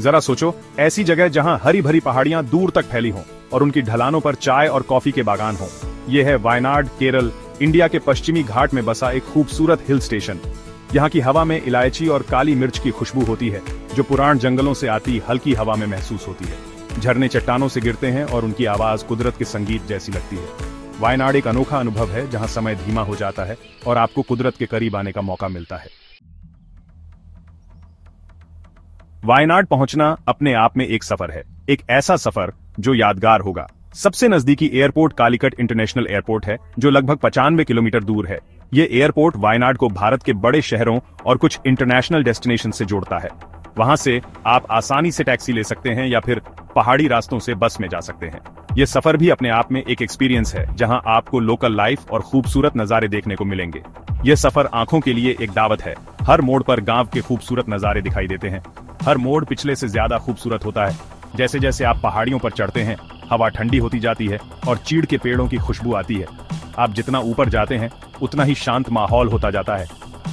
जरा सोचो, ऐसी जगह जहां हरी भरी पहाड़ियां दूर तक फैली हों और उनकी ढलानों पर चाय और कॉफी के बागान हों। यह है वायनाड, केरल, इंडिया के पश्चिमी घाट में बसा एक खूबसूरत हिल स्टेशन। यहाँ की हवा में इलायची और काली मिर्च की खुशबू होती है, जो पुराने जंगलों से आती हल्की हवा में महसूस होती है। झरने चट्टानों से गिरते हैं और उनकी आवाज कुदरत के संगीत जैसी लगती है। वायनाड एक अनोखा अनुभव है जहां समय धीमा हो जाता है और आपको कुदरत के करीब आने का मौका मिलता है। वायनाड पहुंचना अपने आप में एक सफर है, एक ऐसा सफर जो यादगार होगा। सबसे नजदीकी एयरपोर्ट कालीकट इंटरनेशनल एयरपोर्ट है, जो लगभग 95 किलोमीटर दूर है। ये एयरपोर्ट वायनाड को भारत के बड़े शहरों और कुछ इंटरनेशनल डेस्टिनेशन से जोड़ता है। वहां से आप आसानी से टैक्सी ले सकते हैं या फिर पहाड़ी रास्तों से बस में जा सकते हैं। ये सफर भी अपने आप में एक एक्सपीरियंस है, जहां आपको लोकल लाइफ और खूबसूरत नजारे देखने को मिलेंगे। ये सफर आंखों के लिए एक दावत है। हर मोड़ पर गांव के खूबसूरत नजारे दिखाई देते हैं। हर मोड़ पिछले से ज्यादा खूबसूरत होता है। जैसे जैसे आप पहाड़ियों पर चढ़ते हैं, हवा ठंडी होती जाती है और चीड़ के पेड़ों की खुशबू आती है। आप जितना ऊपर जाते हैं, उतना ही शांत माहौल होता जाता है।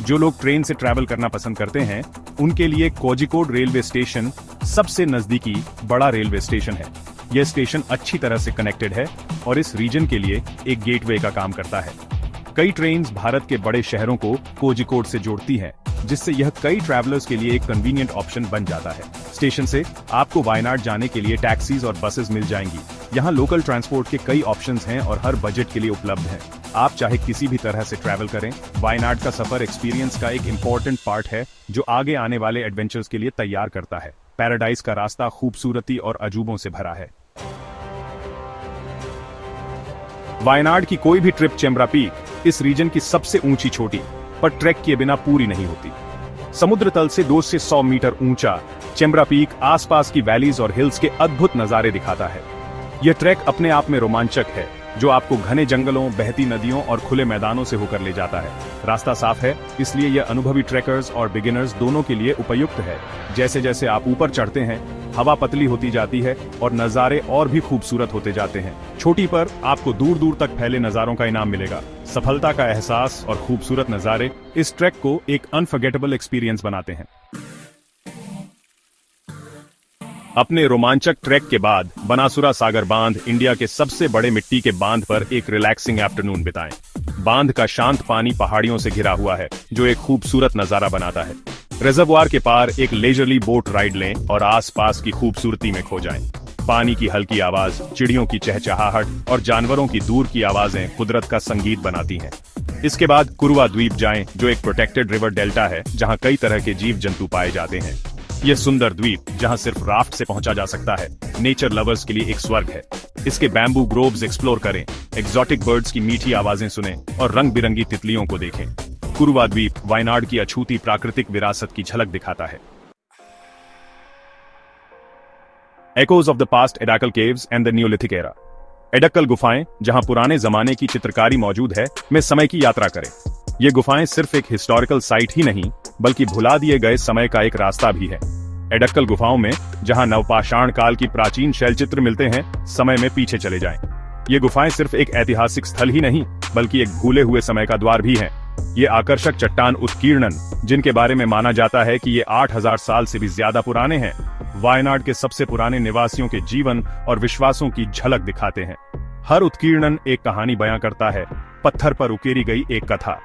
जो लोग ट्रेन से ट्रैवल करना पसंद करते हैं, उनके लिए कोझिकोड रेलवे स्टेशन सबसे नजदीकी बड़ा रेलवे स्टेशन है। यह स्टेशन अच्छी तरह से कनेक्टेड है और इस रीजन के लिए एक गेटवे का काम करता है। कई ट्रेन्स भारत के बड़े शहरों को कोझिकोड से जोड़ती हैं, जिससे यह कई ट्रैवलर्स के लिए एक कन्वीनियंट ऑप्शन बन जाता है। स्टेशन से आपको वायनाड जाने के लिए टैक्सीज और बसेस मिल जाएंगी। यहाँ लोकल ट्रांसपोर्ट के कई ऑप्शंस हैं और हर बजट के लिए उपलब्ध हैं। आप चाहे किसी भी तरह से ट्रैवल करें, वायनाड का सफर एक्सपीरियंस का एक इम्पोर्टेंट पार्ट है, जो आगे आने वाले एडवेंचर्स के लिए तैयार करता है। पैराडाइज का रास्ता खूबसूरती और अजूबों से भरा है। वायनाड की कोई भी ट्रिप चेम्ब्रा पीक, इस रीजन की सबसे ऊंची चोटी पर ट्रैक किए बिना पूरी नहीं होती। समुद्र तल से 2 से 100 मीटर ऊंचा चेम्ब्रा पीक आसपास की वैलीज और हिल्स के अद्भुत नजारे दिखाता है। यह ट्रैक अपने आप में रोमांचक है, जो आपको घने जंगलों, बहती नदियों और खुले मैदानों से होकर ले जाता है। रास्ता साफ है, इसलिए यह अनुभवी ट्रैकर्स और बिगिनर्स दोनों के लिए उपयुक्त है। जैसे जैसे आप ऊपर चढ़ते हैं, हवा पतली होती जाती है और नजारे और भी खूबसूरत होते जाते हैं। चोटी पर आपको दूर दूर तक फैले नजारों का इनाम मिलेगा। सफलता का एहसास और खूबसूरत नजारे इस ट्रैक को एक अनफॉरगेटेबल एक्सपीरियंस बनाते हैं। अपने रोमांचक ट्रैक के बाद बनासुरा सागर बांध, इंडिया के सबसे बड़े मिट्टी के बांध पर एक रिलैक्सिंग आफ्टरनून बिताएं। बांध का शांत पानी पहाड़ियों से घिरा हुआ है, जो एक खूबसूरत नजारा बनाता है। रिजर्वॉयर के पार एक लेजरली बोट राइड लें और आसपास की खूबसूरती में खो जाएं। पानी की हल्की आवाज, चिड़ियों की चहचहाहट और जानवरों की दूर की आवाजें कुदरत का संगीत बनाती हैं। इसके बाद कुरुवा द्वीप जाएं, जो एक प्रोटेक्टेड रिवर डेल्टा है, जहां कई तरह के जीव जंतु पाए जाते हैं। यह सुंदर द्वीप, जहां सिर्फ राफ्ट से पहुंचा जा सकता है, नेचर लवर्स के लिए एक स्वर्ग है। इसके बैम्बू ग्रोव्स एक्सप्लोर करें, एक्सोटिक बर्ड्स की मीठी आवाजें सुनें और रंग बिरंगी तितलियों को देखें। कुरुवा द्वीप वायनाड की अछूती प्राकृतिक विरासत की झलक दिखाता है। Echoes of the past Edakal caves and the Neolithic era। Edakkal गुफाएं, जहां पुराने जमाने की चित्रकारी मौजूद है, में समय की यात्रा करें। ये गुफाएं सिर्फ एक हिस्टोरिकल साइट ही नहीं, बल्कि भुला दिए गए समय का एक रास्ता भी है। एडक्कल गुफाओं में, जहां नवपाषाण काल की प्राचीन शैलचित्र मिलते हैं, समय में पीछे चले जाएं। ये गुफाएं सिर्फ एक ऐतिहासिक स्थल ही नहीं, बल्कि एक भूले हुए समय का द्वार भी हैं। ये आकर्षक चट्टान उत्कीर्णन, जिनके बारे में माना जाता है कि ये 8000 साल से भी ज्यादा पुराने हैं, वायनाड के सबसे पुराने निवासियों के जीवन और विश्वासों की झलक दिखाते हैं। हर उत्कीर्णन एक कहानी बयां करता है, पत्थर पर उकेरी गई एक कथा।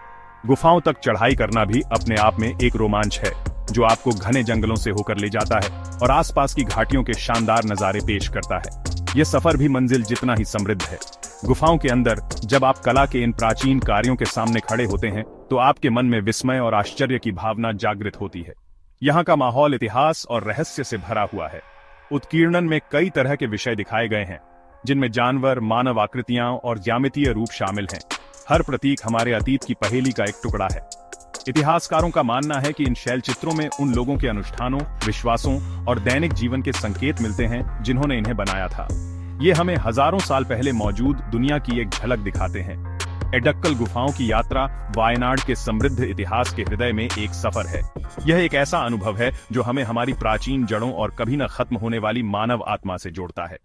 गुफाओं तक चढ़ाई करना भी अपने आप में एक रोमांच है, जो आपको घने जंगलों से होकर ले जाता है और आसपास की घाटियों के शानदार नजारे पेश करता है। यह सफर भी मंजिल जितना ही समृद्ध है। गुफाओं के अंदर जब आप कला के इन प्राचीन कार्यों के सामने खड़े होते हैं, तो आपके मन में विस्मय और आश्चर्य की भावना जागृत होती है। यहाँ का माहौल इतिहास और रहस्य से भरा हुआ है। उत्कीर्णन में कई तरह के विषय दिखाए गए हैं, जिनमें जानवर, मानव आकृतियां और ज्यामितीय रूप शामिल हैं। हर प्रतीक हमारे अतीत की पहेली का एक टुकड़ा है। इतिहासकारों का मानना है कि इन शैल चित्रों में उन लोगों के अनुष्ठानों, विश्वासों और दैनिक जीवन के संकेत मिलते हैं, जिन्होंने इन्हें बनाया था। ये हमें हजारों साल पहले मौजूद दुनिया की एक झलक दिखाते हैं। एडक्कल गुफाओं की यात्रा वायनाड के समृद्ध इतिहास के हृदय में एक सफर है। यह एक ऐसा अनुभव है जो हमें हमारी प्राचीन जड़ों और कभी न खत्म होने वाली मानव आत्मा से जोड़ता है।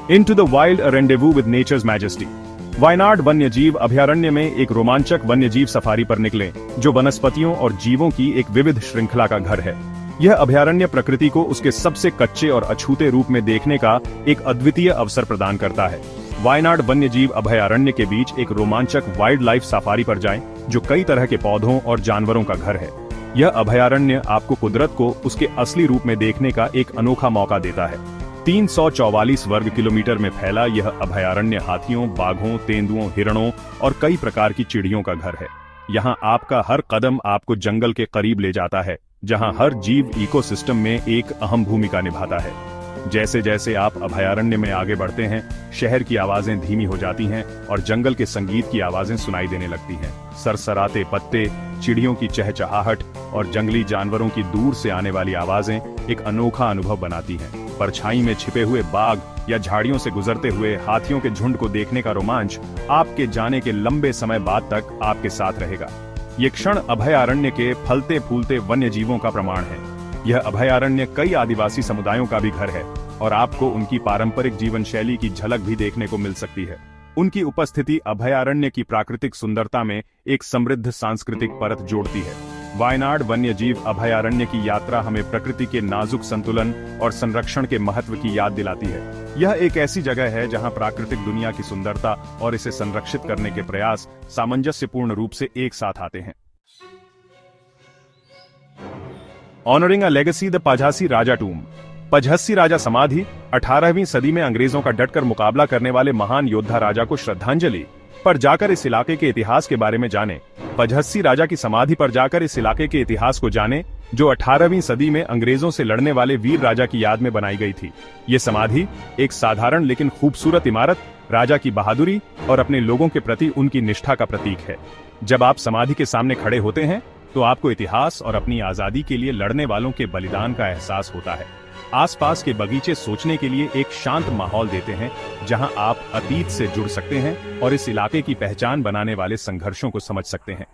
Into the wild, a rendezvous with nature's majesty। Wayanad वन्यजीव अभयारण्य में एक रोमांचक वन्यजीव सफारी पर निकलें, जो वनस्पतियों और जीवों की एक विविध श्रृंखला का घर है। यह अभयारण्य प्रकृति को उसके सबसे कच्चे और अछूते रूप में देखने का एक अद्वितीय अवसर प्रदान करता है। वायनाड वन्यजीव अभयारण्य के बीच एक रोमांचक वाइल्ड लाइफ सफारी पर जाएं, जो कई तरह के पौधों और जानवरों का घर है। यह अभयारण्य आपको कुदरत को उसके असली रूप में देखने का एक अनोखा मौका देता है। 344 वर्ग किलोमीटर में फैला यह अभयारण्य हाथियों, बाघों, तेंदुओं, हिरणों और कई प्रकार की चिड़ियों का घर है। यहाँ आपका हर कदम आपको जंगल के करीब ले जाता है, जहाँ हर जीव इकोसिस्टम में एक अहम भूमिका निभाता है। जैसे जैसे आप अभयारण्य में आगे बढ़ते हैं, शहर की आवाजें धीमी हो जाती हैं और जंगल के संगीत की आवाजें सुनाई देने लगती हैं। सरसराते पत्ते, चिड़ियों की चहचहाहट और जंगली जानवरों की दूर से आने वाली आवाजें एक अनोखा अनुभव बनाती हैं। परछाई में छिपे हुए बाघ या झाड़ियों से गुजरते हुए हाथियों के झुंड को देखने का रोमांच आपके जाने के लंबे समय बाद तक आपके साथ रहेगा। ये क्षण अभयारण्य के फलते फूलते वन्य जीवों का प्रमाण है। यह अभयारण्य कई आदिवासी समुदायों का भी घर है और आपको उनकी पारंपरिक जीवन शैली की झलक भी देखने को मिल सकती है। उनकी उपस्थिति अभयारण्य की प्राकृतिक सुंदरता में एक समृद्ध सांस्कृतिक परत जोड़ती है। वायनाड वन्यजीव अभयारण्य की यात्रा हमें प्रकृति के नाजुक संतुलन और संरक्षण के महत्व की याद दिलाती है। यह एक ऐसी जगह है जहां प्राकृतिक दुनिया की सुंदरता और इसे संरक्षित करने के प्रयास सामंजस्यपूर्ण रूप से एक साथ आते हैं। ऑनरिंग अ लेगेसी, द पझासी राजा टूम। पझस्सी राजा समाधि 18वीं सदी में अंग्रेजों का डटकर मुकाबला करने वाले महान योद्धा राजा को श्रद्धांजलि पर जाकर इस इलाके के इतिहास के बारे में जाने। पझस्सी राजा की समाधि पर जाकर इस इलाके के इतिहास को जाने, जो 18वीं सदी में अंग्रेजों से लड़ने वाले वीर राजा की याद में बनाई गई थी। ये समाधि एक साधारण लेकिन खूबसूरत इमारत राजा की बहादुरी और अपने लोगों के प्रति उनकी निष्ठा का प्रतीक है। जब आप समाधि के सामने खड़े होते हैं तो आपको इतिहास और अपनी आजादी के लिए लड़ने वालों के बलिदान का एहसास होता है। आसपास के बगीचे सोचने के लिए एक शांत माहौल देते हैं, जहां आप अतीत से जुड़ सकते हैं और इस इलाके की पहचान बनाने वाले संघर्षों को समझ सकते हैं।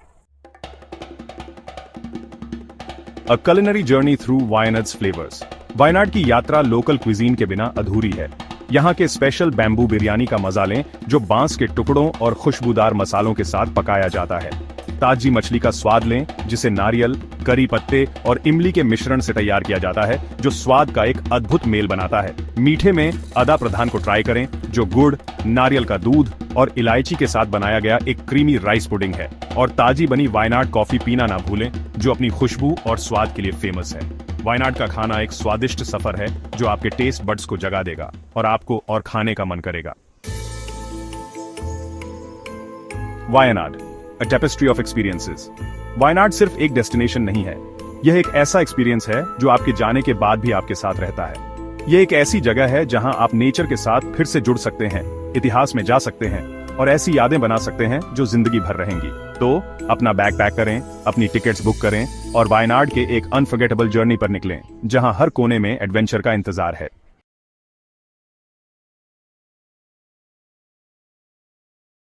A culinary journey through Wayanad's flavours. Wayanad की यात्रा लोकल क्विजीन के बिना अधूरी है। यहाँ के स्पेशल बैम्बू बिरयानी का मजा लें, जो बांस के टुकड़ों और खुशबूदार मसालों के साथ पकाया जाता है। ताजी मछली का स्वाद लें, जिसे नारियल, करी पत्ते और इमली के मिश्रण से तैयार किया जाता है, जो स्वाद का एक अद्भुत मेल बनाता है। मीठे में अदा प्रधान को ट्राई करें, जो गुड़, नारियल का दूध और इलायची के साथ बनाया गया एक क्रीमी राइस पुडिंग है। और ताजी बनी वायनाड कॉफी पीना ना भूलें, जो अपनी खुशबू और स्वाद के लिए फेमस है। वायनाड का खाना एक स्वादिष्ट सफर है, जो आपके टेस्ट बड्स को जगा देगा और आपको और खाने का मन करेगा। Wayanad, A tapestry of experiences। Wayanad सिर्फ एक डेस्टिनेशन नहीं है, यह एक ऐसा एक्सपीरियंस है जो आपके जाने के बाद भी आपके साथ रहता है। यह एक ऐसी जगह है जहां आप नेचर के साथ फिर से जुड़ सकते हैं, इतिहास में जा सकते हैं और ऐसी यादें बना सकते हैं जो जिंदगी भर रहेंगी। तो अपना बैग पैक करें, अपनी टिकट्स बुक करें और वायनाड के एक अनफॉरगेटेबल जर्नी पर निकलें, जहां हर कोने में एडवेंचर का इंतजार है।